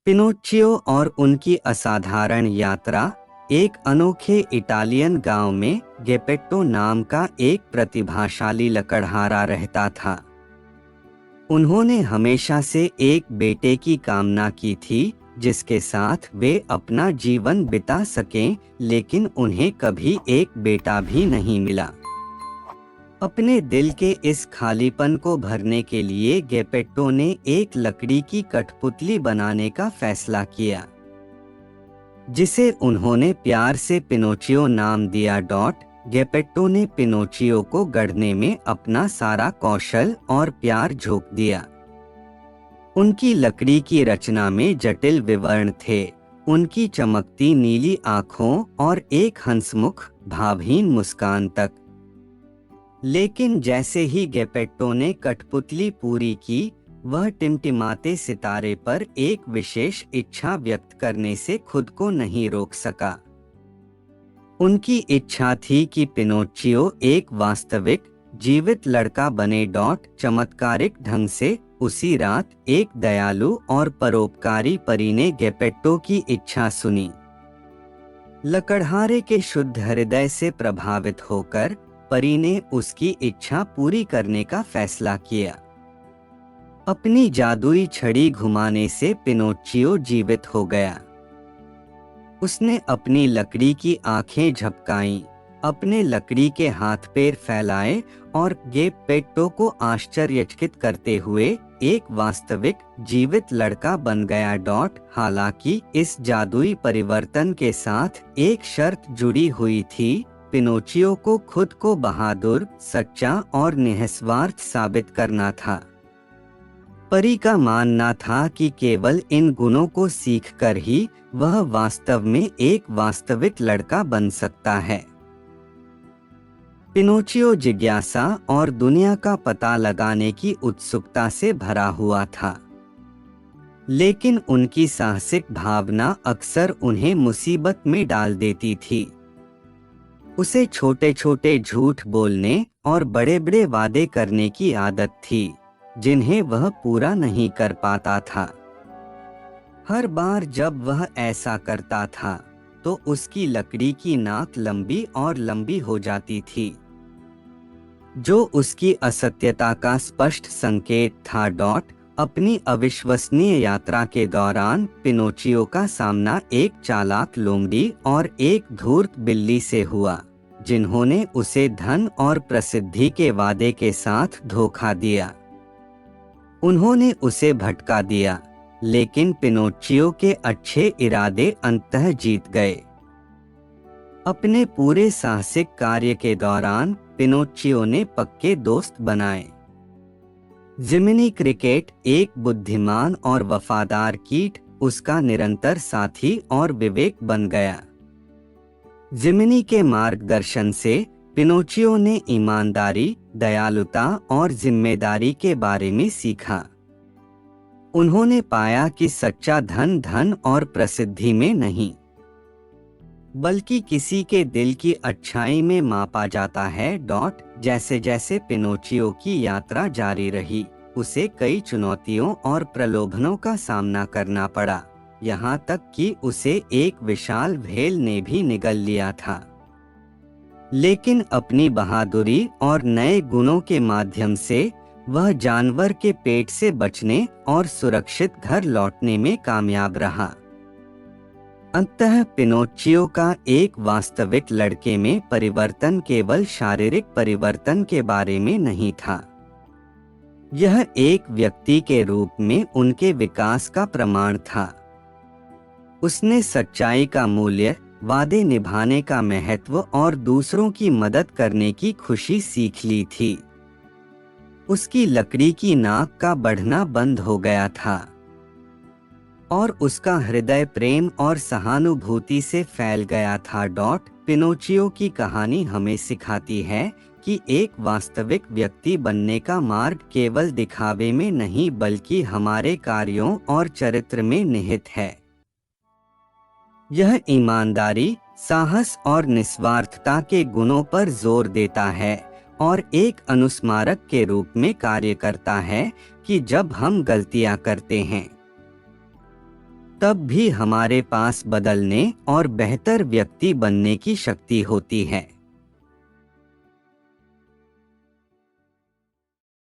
Pinocchio और उनकी असाधारण यात्रा। एक अनोखे इटालियन गांव में गेपेट्टो नाम का एक प्रतिभाशाली लकड़हारा रहता था। उन्होंने हमेशा से एक बेटे की कामना की थी जिसके साथ वे अपना जीवन बिता सकें, लेकिन उन्हें कभी एक बेटा भी नहीं मिला। अपने दिल के इस खालीपन को भरने के लिए गेपेट्टो ने एक लकड़ी की कठपुतली बनाने का फैसला किया, जिसे उन्होंने प्यार से पिनोचियो नाम दिया। गेपेट्टो ने पिनोचियो को गढ़ने में अपना सारा कौशल और प्यार झोंक दिया। उनकी लकड़ी की रचना में जटिल विवरण थे, उनकी चमकती नीली आँखों और एक हंसमुख भावहीन मुस्कान तक। लेकिन जैसे ही गेपेट्टो ने कठपुतली पूरी की, वह टिमटिमाते सितारे पर एक विशेष इच्छा व्यक्त करने से खुद को नहीं रोक सका। उनकी इच्छा थी कि पिनोचियो एक वास्तविक जीवित लड़का बने। चमत्कारिक ढंग से उसी रात एक दयालु और परोपकारी परी ने गेपेट्टो की इच्छा सुनी। लकड़हारे के शुद्ध हृदय से प्रभावित होकर परी ने उसकी इच्छा पूरी करने का फैसला किया। अपनी जादुई छड़ी घुमाने से पिनोचियो जीवित हो गया। उसने अपनी लकड़ी की आंखें झपकाईं, अपने लकड़ी के हाथ पैर फैलाए और गेपेट्टो को आश्चर्यचकित करते हुए एक वास्तविक जीवित लड़का बन गया। हालांकि इस जादुई परिवर्तन के साथ एक शर्त जुड़ी हुई थी, पिनोचियो को खुद को बहादुर, सच्चा और निस्वार्थ साबित करना था। परी का मानना था कि केवल इन गुणों को सीखकर ही वह वास्तव में एक वास्तविक लड़का बन सकता है। पिनोचियो जिज्ञासा और दुनिया का पता लगाने की उत्सुकता से भरा हुआ था, लेकिन उनकी साहसिक भावना अक्सर उन्हें मुसीबत में डाल देती थी। उसे छोटे छोटे झूठ बोलने और बड़े बड़े वादे करने की आदत थी, जिन्हें वह पूरा नहीं कर पाता था। हर बार जब वह ऐसा करता था तो उसकी लकड़ी की नाक लंबी और लंबी हो जाती थी, जो उसकी असत्यता का स्पष्ट संकेत था। अपनी अविश्वसनीय यात्रा के दौरान पिनोचियो का सामना एक चालाक लोमड़ी और एक धूर्त बिल्ली से हुआ, जिन्होंने उसे धन और प्रसिद्धि के वादे के साथ धोखा दिया। उन्होंने उसे भटका दिया, लेकिन पिनोचियो के अच्छे इरादे अंततः जीत गए। अपने पूरे साहसिक कार्य के दौरान पिनोचियो ने पक्के दोस्त बनाए। जिमिनी क्रिकेट, एक बुद्धिमान और वफादार कीट, उसका निरंतर साथी और विवेक बन गया। जिमिनी के मार्गदर्शन से पिनोचियो ने ईमानदारी, दयालुता और जिम्मेदारी के बारे में सीखा। उन्होंने पाया कि सच्चा धन धन और प्रसिद्धि में नहीं, बल्कि किसी के दिल की अच्छाई में मापा जाता है। जैसे जैसे पिनोचियो की यात्रा जारी रही, उसे कई चुनौतियों और प्रलोभनों का सामना करना पड़ा, यहाँ तक कि उसे एक विशाल व्हेल ने भी निगल लिया था। लेकिन अपनी बहादुरी और नए गुणों के माध्यम से वह जानवर के पेट से बचने और सुरक्षित घर लौटने में कामयाब रहा। अंततः पिनोचियो का एक वास्तविक लड़के में परिवर्तन केवल शारीरिक परिवर्तन के बारे में नहीं था, यह एक व्यक्ति के रूप में उनके विकास का प्रमाण था। उसने सच्चाई का मूल्य, वादे निभाने का महत्व और दूसरों की मदद करने की खुशी सीख ली थी। उसकी लकड़ी की नाक का बढ़ना बंद हो गया था और उसका हृदय प्रेम और सहानुभूति से फैल गया था। पिनोचियो की कहानी हमें सिखाती है कि एक वास्तविक व्यक्ति बनने का मार्ग केवल दिखावे में नहीं, बल्कि हमारे कार्यों और चरित्र में निहित है। यह ईमानदारी, साहस और निस्वार्थता के गुणों पर जोर देता है और एक अनुस्मारक के रूप में कार्य करता है कि जब हम गलतियां करते हैं तब भी हमारे पास बदलने और बेहतर व्यक्ति बनने की शक्ति होती है।